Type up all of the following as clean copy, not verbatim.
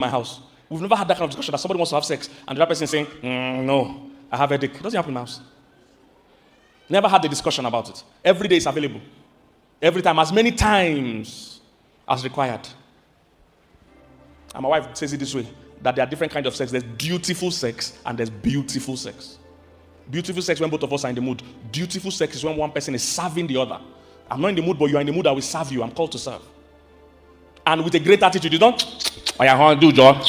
my house. We've never had that kind of discussion that somebody wants to have sex and the other person saying, no, I have a headache. It doesn't happen in my house. Never had the discussion about it. Every day is available. Every time, as many times as required. And my wife says it this way, that there are different kinds of sex. There's dutiful sex and there's beautiful sex. Beautiful sex when both of us are in the mood. Dutiful sex is when one person is serving the other. I'm not in the mood, but you are in the mood, I will serve you. I'm called to serve. And with a great attitude, you don't, oh yeah, how do, Joe?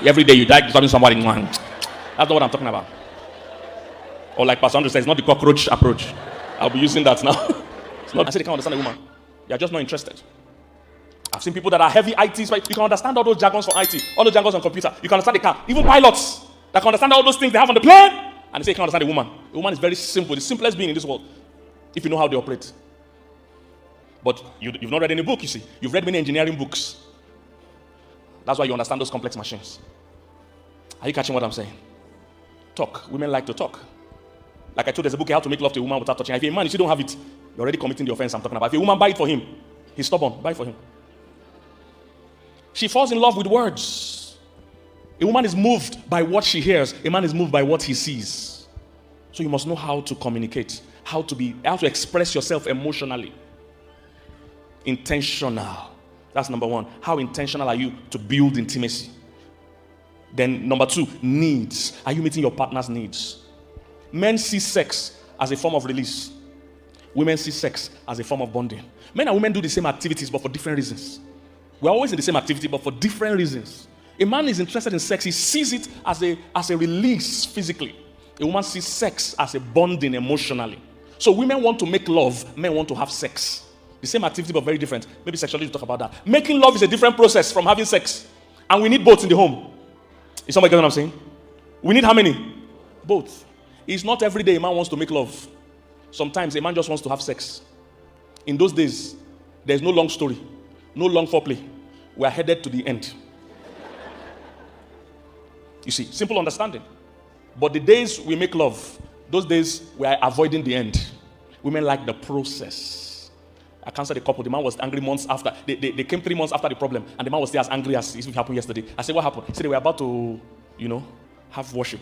Every day you die disturbing somebody in one. That's not what I'm talking about. Or like Pastor Andrew says, it's not the cockroach approach. I'll be using that now. It's not, I say they can't understand a woman. You're just not interested. I've seen people that are heavy ITs, but you can understand all those jargons for IT, all those jargons on computer. You can understand the car. Even pilots that can understand all those things they have on the plane. And they say you can't understand a woman. A woman is very simple, the simplest being in this world, if you know how they operate. But you've not read any book, you see. You've read many engineering books. That's why you understand those complex machines. Are you catching what I'm saying? Talk. Women like to talk. Like I told, there's a book, How to Make Love to a Woman Without Touching. If you're a man, if you don't have it, you're already committing the offense I'm talking about. If a woman, buy it for him. He's stubborn. Buy it for him. She falls in love with words. A woman is moved by what she hears. A man is moved by what he sees. So you must know how to communicate, how to express yourself emotionally. Intentional. That's number one. How intentional are you to build intimacy? Then number two, needs. Are you meeting your partner's needs? Men see sex as a form of release. Women see sex as a form of bonding. Men and women do the same activities but for different reasons. We're always in the same activity but for different reasons. A man is interested in sex. He sees it as a release physically. A woman sees sex as a bonding emotionally. So women want to make love. Men want to have sex. The same activity but very different. Maybe sexually we'll talk about that. Making love is a different process from having sex. And we need both in the home. Is somebody getting what I'm saying? We need how many? Both. It's not every day a man wants to make love. Sometimes a man just wants to have sex. In those days, there's no long story. No long foreplay. We are headed to the end. You see, simple understanding. But the days we make love, those days we are avoiding the end. Women like the process. I counseled a couple. The man was angry months after. They came 3 months after the problem. And the man was still as angry as if it happened yesterday. I said, what happened? He said they were about to, have worship.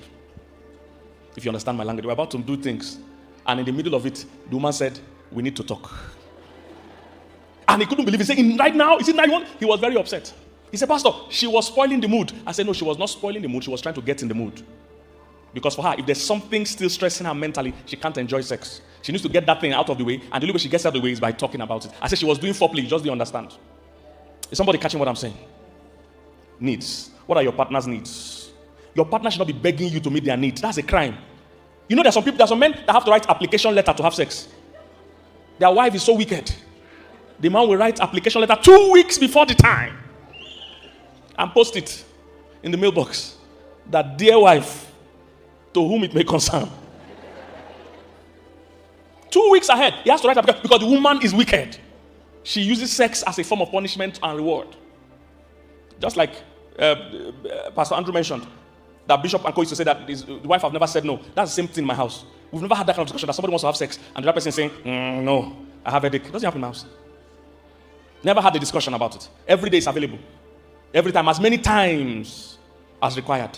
If you understand my language. They were about to do things. And in the middle of it, the woman said, we need to talk. And he couldn't believe it. He said, right now? Is it 9-1? He was very upset. He said, Pastor, she was spoiling the mood. I said, no, she was not spoiling the mood. She was trying to get in the mood. Because for her, if there's something still stressing her mentally, she can't enjoy sex. She needs to get that thing out of the way. And the only way she gets out of the way is by talking about it. I said she was doing foreplay. You just didn't understand. Is somebody catching what I'm saying? Needs. What are your partner's needs? Your partner should not be begging you to meet their needs. That's a crime. You know, there's some men that have to write application letter to have sex. Their wife is so wicked. The man will write application letter 2 weeks before the time and post it in the mailbox. That dear wife, to whom it may concern. 2 weeks ahead, he has to write application because the woman is wicked. She uses sex as a form of punishment and reward. Just like Pastor Andrew mentioned, that Bishop Anko used to say that the wife have never said no. That's the same thing in my house. We've never had that kind of discussion that somebody wants to have sex and the other person saying, no, I have a headache. It doesn't happen in my house. Never had a discussion about it. Every day is available. Every time, as many times as required.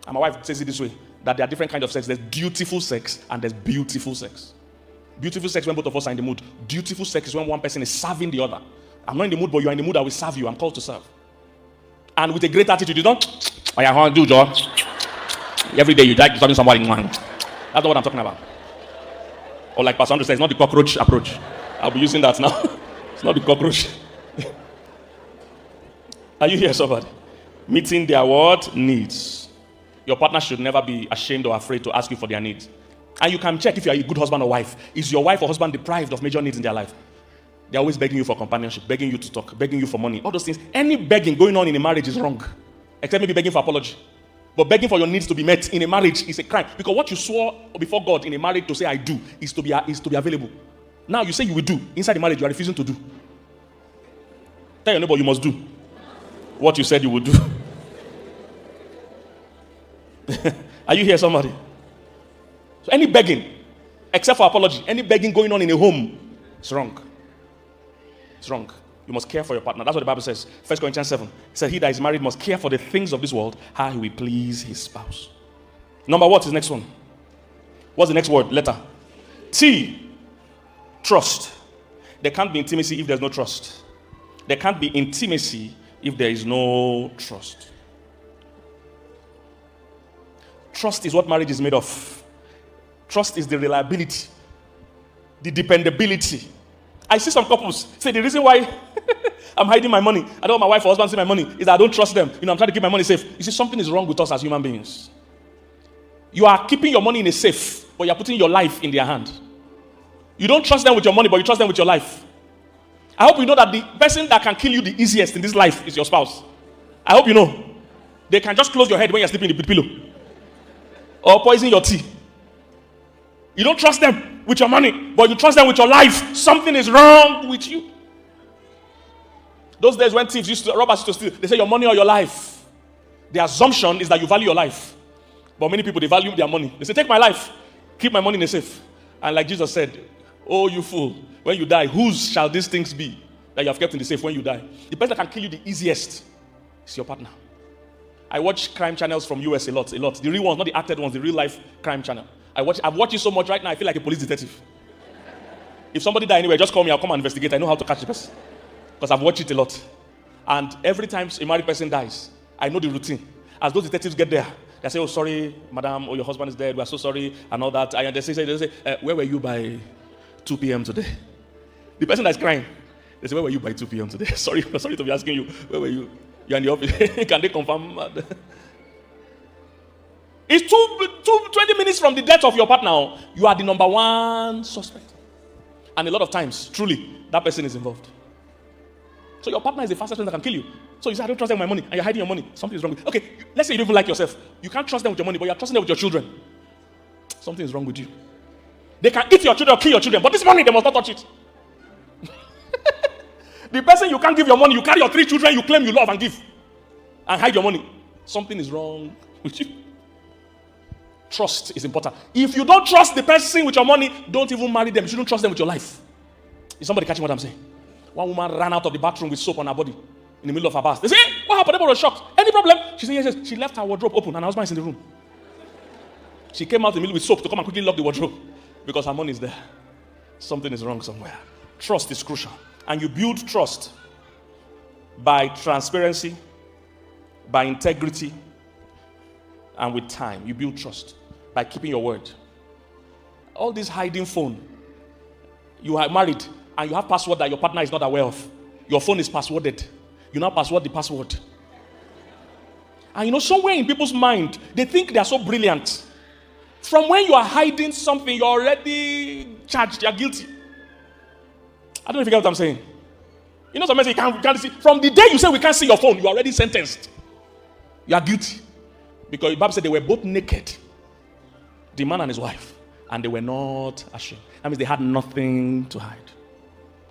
And my wife says it this way, that there are different kinds of sex. There's dutiful sex and there's beautiful sex. Beautiful sex when both of us are in the mood. Dutiful sex is when one person is serving the other. I'm not in the mood, but you are in the mood, I will serve you. I'm called to serve. And with a great attitude, you don't, oh yeah, how do, Joe? Every day you die disturbing somebody in one. That's not what I'm talking about. Or like Pastor Andrew says, it's not the cockroach approach. I'll be using that now. It's not the cockroach. Are you here, somebody? Meeting their what? Needs. Your partner should never be ashamed or afraid to ask you for their needs. And you can check if you are a good husband or wife. Is your wife or husband deprived of major needs in their life? They're always begging you for companionship, begging you to talk, begging you for money. All those things. Any begging going on in a marriage is wrong. Except maybe begging for apology. But begging for your needs to be met in a marriage is a crime. Because what you swore before God in a marriage to say I do is to be available. Now you say you will do. Inside the marriage you are refusing to do. Tell your neighbor you must do what you said you would do. Are you here, somebody? So any begging, except for apology, any begging going on in a home, it's wrong. It's wrong. You must care for your partner. That's what the Bible says. 1 Corinthians 7. It said, he that is married must care for the things of this world, how he will please his spouse. Number what is the next one? What's the next word? Letter. T. Trust. There can't be intimacy if there's no trust. There can't be intimacy if there is no trust. Trust is what marriage is made of. Trust is the reliability, the dependability. I see some couples say the reason why I'm hiding my money, I don't want my wife or husband to see my money, is that I don't trust them. I'm trying to keep my money safe. You see, something is wrong with us as human beings. You are keeping your money in a safe, but you're putting your life in their hand. You don't trust them with your money, but you trust them with your life. I hope you know that the person that can kill you the easiest in this life is your spouse. I hope you know. They can just close your head when you're sleeping in the pillow. Or poison your tea. You don't trust them with your money, but you trust them with your life. Something is wrong with you. Those days when thieves robbers used to steal, they say your money or your life. The assumption is that you value your life. But many people, they value their money. They say, take my life, keep my money in a safe. And like Jesus said, oh, you fool, when you die, whose shall these things be that you have kept in the safe when you die? The person that can kill you the easiest is your partner. I watch crime channels from US a lot. The real ones, not the acted ones, the real life crime channel. I've watched it so much right now, I feel like a police detective. If somebody die anywhere, just call me, I'll come and investigate. I know how to catch the person. Because I've watched it a lot. And every time a married person dies, I know the routine. As those detectives get there, they say, oh, sorry, madam, or your husband is dead, we are so sorry, and all that. And they say where were you by 2 p.m. today? The person that's crying, they say, where were you by 2 p.m. today? Sorry to be asking you, where were you? You're in the office. Can they confirm? It's 20 minutes from the death of your partner. You are the number one suspect. And a lot of times, truly, that person is involved. So your partner is the fastest person that can kill you. So you say, I don't trust them with my money, and you're hiding your money. Something is wrong with you. Okay, let's say you don't even like yourself. You can't trust them with your money, but you're trusting them with your children. Something is wrong with you. They can eat your children or kill your children, but this money, they must not touch it. The person you can't give your money, you carry your 3 children, you claim you love and give, and hide your money. Something is wrong with you. Trust is important. If you don't trust the person with your money, don't even marry them. You shouldn't trust them with your life. Is somebody catching what I'm saying? One woman ran out of the bathroom with soap on her body in the middle of her bath. They say, what happened? Everyone was shocked. Any problem? She said, yes. She left her wardrobe open and her husband is in the room. She came out in the middle with soap to come and quickly lock the wardrobe because her money is there. Something is wrong somewhere. Trust is crucial. And you build trust by transparency, by integrity, and with time. You build trust by keeping your word. All this hiding phone, you are married and you have password that your partner is not aware of. Your phone is passworded. You now password the password. And somewhere in people's mind, they think they are so brilliant. From when you are hiding something, you're already charged, you're guilty. I don't know if you get what I'm saying. Sometimes you can't see. From the day you say we can't see your phone, you're already sentenced. You are guilty. Because the Bible said they were both naked, the man and his wife, and they were not ashamed. That means they had nothing to hide.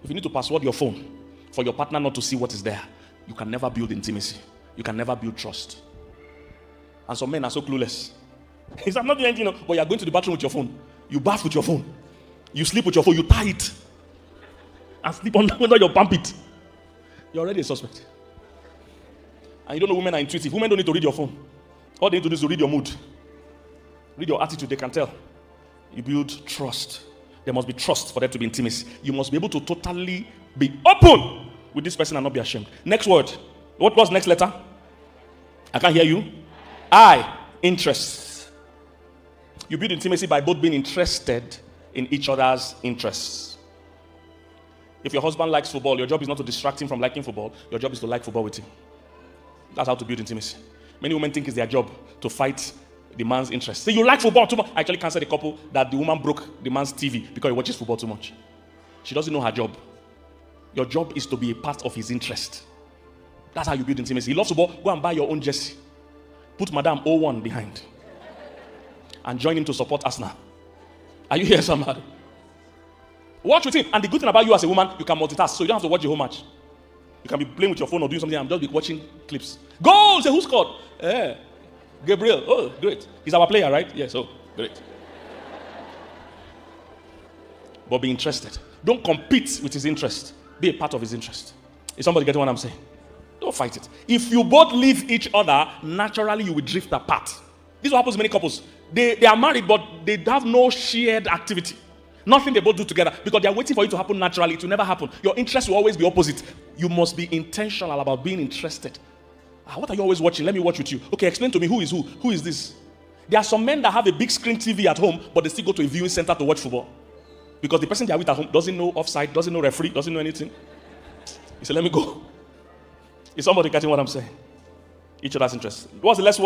If you need to password your phone for your partner not to see what is there, you can never build intimacy. You can never build trust. And some men are so clueless. It's not doing anything, but you're going to the bathroom with your phone. You bath with your phone. You sleep with your phone. You tie it. And sleep under your pit. You're already a suspect. And you don't know women are intuitive. Women don't need to read your phone. All they need to do is to read your mood. Read your attitude. They can tell. You build trust. There must be trust for there to be intimacy. You must be able to totally be open with this person and not be ashamed. Next word. What was next letter? I can't hear you. I. Interest. You build intimacy by both being interested in each other's interests. If your husband likes football, your job is not to distract him from liking football. Your job is to like football with him. That's how to build intimacy. Many women think it's their job to fight the man's interest. Say, you like football too much. I actually cancelled a couple that the woman broke the man's TV because he watches football too much. She doesn't know her job. Your job is to be a part of his interest. That's how you build intimacy. He loves football. Go and buy your own jersey. Put Madame 01 behind. And join him to support Arsenal. Are you here, somebody? Watch with him. And the good thing about you as a woman, you can multitask. So you don't have to watch the whole match. You can be playing with your phone or doing something and just be watching clips. Goal! Say, who scored? Gabriel. Oh, great. He's our player, right? Yes, oh, great. But be interested. Don't compete with his interest. Be a part of his interest. Is somebody getting what I'm saying? Don't fight it. If you both leave each other, naturally you will drift apart. This is what happens to many couples. They are married, but they have no shared activity. Nothing they both do together because they are waiting for it to happen naturally. It will never happen. Your interests will always be opposite. You must be intentional about being interested. What are you always watching? Let me watch with you. Okay, explain to me who is who. Who is this? There are some men that have a big screen TV at home, but they still go to a viewing center to watch football. Because the person they are with at home doesn't know offside, doesn't know referee, doesn't know anything. He said, let me go. Is somebody getting what I'm saying? Each other's interest. What's the last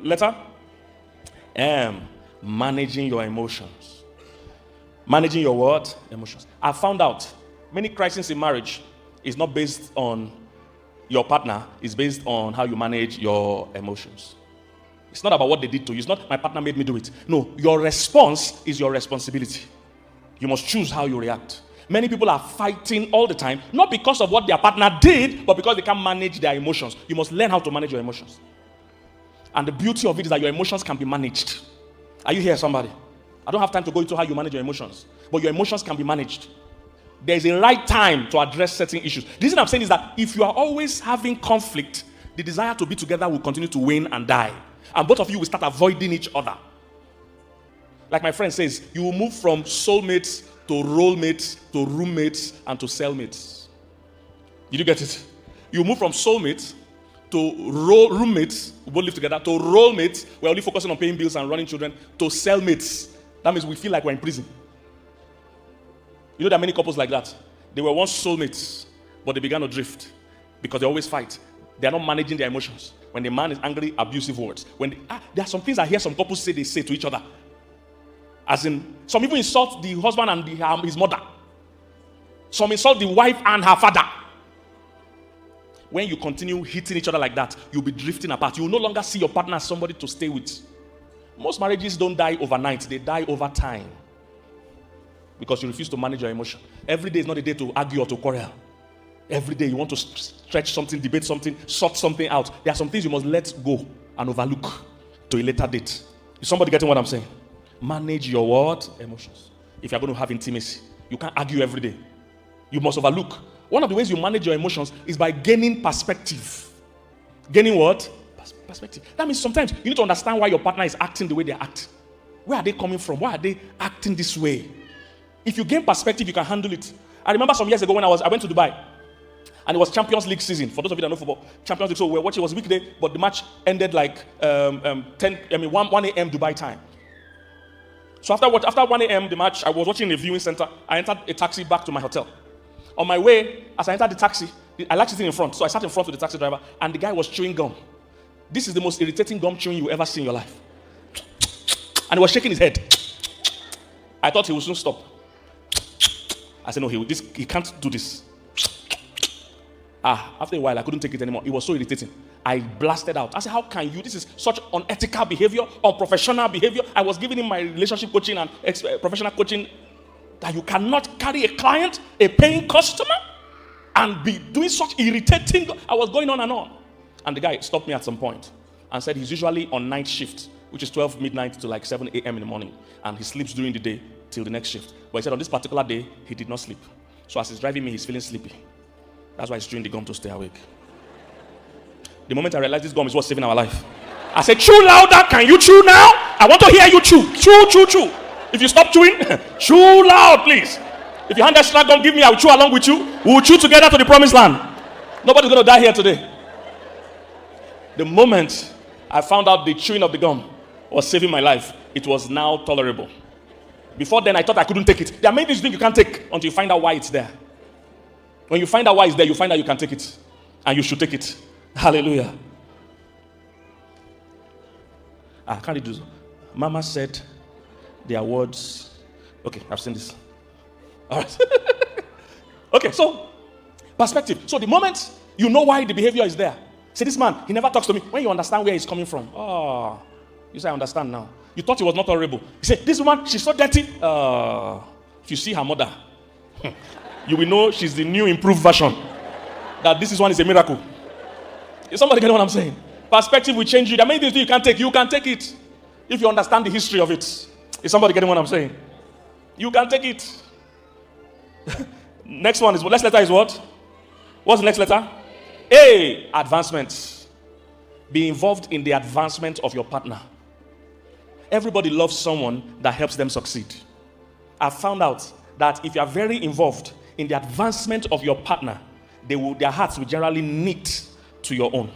letter? M. Managing your emotions. Managing your what? Emotions. I found out many crises in marriage is not based on your partner, it's based on how you manage your emotions. It's not about what they did to you. It's not my partner made me do it. No, your response is your responsibility. You must choose how you react. Many people are fighting all the time, not because of what their partner did, but because they can't manage their emotions. You must learn how to manage your emotions. And the beauty of it is that your emotions can be managed. Are you here, somebody? I don't have time to go into how you manage your emotions, but your emotions can be managed. There is a right time to address certain issues. The reason I'm saying is that if you are always having conflict, the desire to be together will continue to wane and die. And both of you will start avoiding each other. Like my friend says, you will move from soulmates to role mates, to roommates, and to cellmates. Did you get it? You move from soulmates to roommates, we both live together, to role mates, we're only focusing on paying bills and running children, to cellmates. That means we feel like we're in prison. You know there are many couples like that. They were once soulmates, but they began to drift because they always fight. They are not managing their emotions. When the man is angry, abusive words. When there are some things I hear some couples say, they say to each other. As in, some people insult the husband and his mother. Some insult the wife and her father. When you continue hitting each other like that, you'll be drifting apart. You will no longer see your partner as somebody to stay with. Most marriages don't die overnight. They die over time. Because you refuse to manage your emotion. Every day is not a day to argue or to quarrel. Every day you want to stretch something, debate something, sort something out. There are some things you must let go and overlook to a later date. Is somebody getting what I'm saying? Manage your what? Emotions. If you're going to have intimacy, you can't argue every day. You must overlook. One of the ways you manage your emotions is by gaining perspective. Gaining what? Perspective. That means sometimes you need to understand why your partner is acting the way they act. Where are they coming from? Why are they acting this way? If you gain perspective, you can handle it. I remember some years ago when I went to Dubai, and it was Champions League season. For those of you that know football, Champions League. So we were watching. It was a weekday, but the match ended like 1 a.m. Dubai time. So after 1 a.m. the match, I was watching in the viewing center. I entered a taxi back to my hotel. On my way, as I entered the taxi, I like sitting in front, so I sat in front with the taxi driver, and the guy was chewing gum. This is the most irritating gum chewing you ever see in your life. And he was shaking his head. I thought he would soon stop. I said, no, he can't do this. After a while, I couldn't take it anymore. It was so irritating. I blasted out. I said, how can you? This is such unethical behavior, unprofessional behavior. I was giving him my relationship coaching and professional coaching, that you cannot carry a client, a paying customer, and be doing such irritating. I was going on and on. And the guy stopped me at some point and said he's usually on night shift, which is 12 midnight to like 7 a.m. in the morning. And he sleeps during the day till the next shift. But he said on this particular day, he did not sleep. So as he's driving me, he's feeling sleepy. That's why he's chewing the gum to stay awake. The moment I realized this gum is what's saving our life, I said, chew louder. Can you chew now? I want to hear you chew. Chew. If you stop chewing, chew loud, please. If you hand that snap gum, give me, I will chew along with you. We will chew together to the promised land. Nobody's going to die here today. The moment I found out the chewing of the gum was saving my life, it was now tolerable. Before then, I thought I couldn't take it. There are many things you can't take until you find out why it's there. When you find out why it's there, you find out you can take it. And you should take it. Hallelujah. Can't you do so? Mama said their words. Okay, I've seen this. All right. Okay, so perspective. So the moment you know why the behavior is there. Say, this man, he never talks to me. When you understand where he's coming from. You say, I understand now. You thought he was not tolerable. You say, this woman, she's so dirty. If you see her mother, you will know she's the new improved version. That this one is a miracle. Is somebody getting what I'm saying? Perspective will change you. There are many things you can't take. You can take it. If you understand the history of it. Is somebody getting what I'm saying? You can take it. Next one is, next letter is what? What's the next letter? A. Advancement. Be involved in the advancement of your partner. Everybody loves someone that helps them succeed. I've found out that if you are very involved in the advancement of your partner, their hearts will generally knit to your own.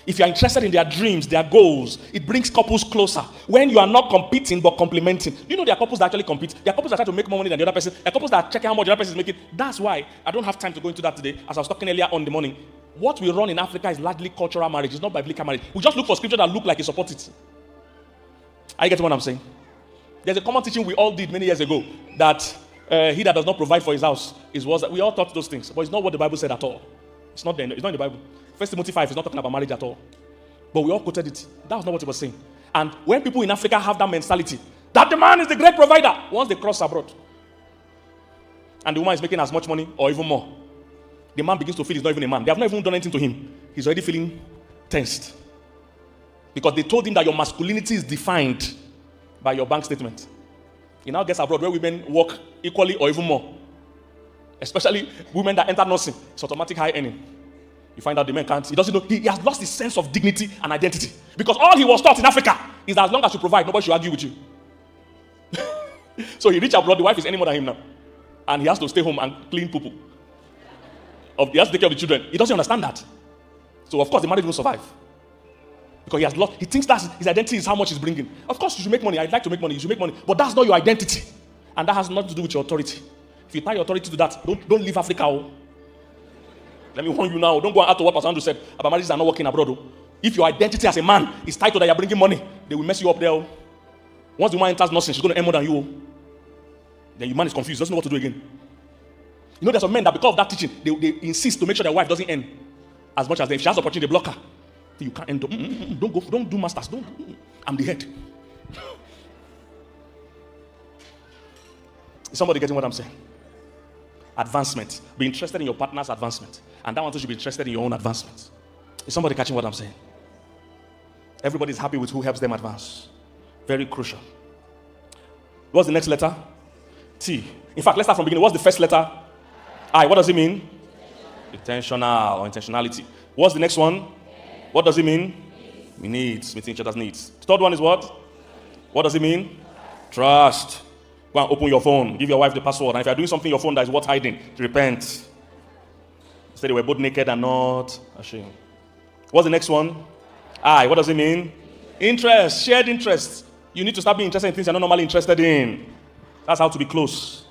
If you are interested in their dreams, their goals, it brings couples closer. When you are not competing but complementing. You know there are couples that actually compete. There are couples that try to make more money than the other person. There are couples that are checking how much the other person is making. That's why I don't have time to go into that today. As I was talking earlier on in the morning, what we run in Africa is largely cultural marriage. It's not biblical marriage. We just look for scripture that look like it supports it. Are you getting what I'm saying? There's a common teaching we all did many years ago that he that does not provide for his house is worse. We all thought those things, but it's not what the Bible said at all. It's not in the Bible. 1 Timothy 5 is not talking about marriage at all. But we all quoted it. That was not what it was saying. And when people in Africa have that mentality, that the man is the great provider, once they cross abroad, and the woman is making as much money or even more, the man begins to feel he's not even a man. They have not even done anything to him. He's already feeling tensed. Because they told him that your masculinity is defined by your bank statement. He now gets abroad where women work equally or even more. Especially women that enter nursing. It's automatic high earning. You find out the man can't. He doesn't know. He has lost his sense of dignity and identity. Because all he was taught in Africa is that as long as you provide, nobody should argue with you. So he reached abroad, the wife is any more than him now. And he has to stay home and clean poo-poo. He has to take care of the children. He doesn't understand that. So of course the marriage won't survive. Because he has lost. He thinks that his identity is how much he's bringing. Of course you should make money. I'd like to make money. You should make money. But that's not your identity. And that has nothing to do with your authority. If you tie your authority to that, don't leave Africa. Oh. Let me warn you now. Don't go out to what Pastor Andrew said about marriages are not working abroad. Oh. If your identity as a man is tied to that you're bringing money, they will mess you up there. Oh. Once the woman enters nursing, she's going to earn more than you. Oh. Then your man is confused, doesn't know what to do again. You know, there's some men that because of that teaching, they insist to make sure their wife doesn't earn as much as them. If she has the opportunity, they block her. You can't end up. Don't go. Don't do masters. Don't. I'm the head. Is somebody getting what I'm saying? Advancement. Be interested in your partner's advancement. And that one too should be interested in your own advancement. Is somebody catching what I'm saying? Everybody's happy with who helps them advance. Very crucial. What's the next letter? T. In fact, let's start from the beginning. What's the first letter? I. What does it mean? Intentional or intentionality. What's the next one? What does it mean? Needs. Meeting each other's needs. Third one is what? What does it mean? Trust. Go and open your phone. Give your wife the password. And if you're doing something on your phone that is worth hiding, repent. Say they were both naked and not ashamed. What's the next one? I. What does it mean? Interest. Shared interest. You need to start being interested in things you're not normally interested in. That's how to be close.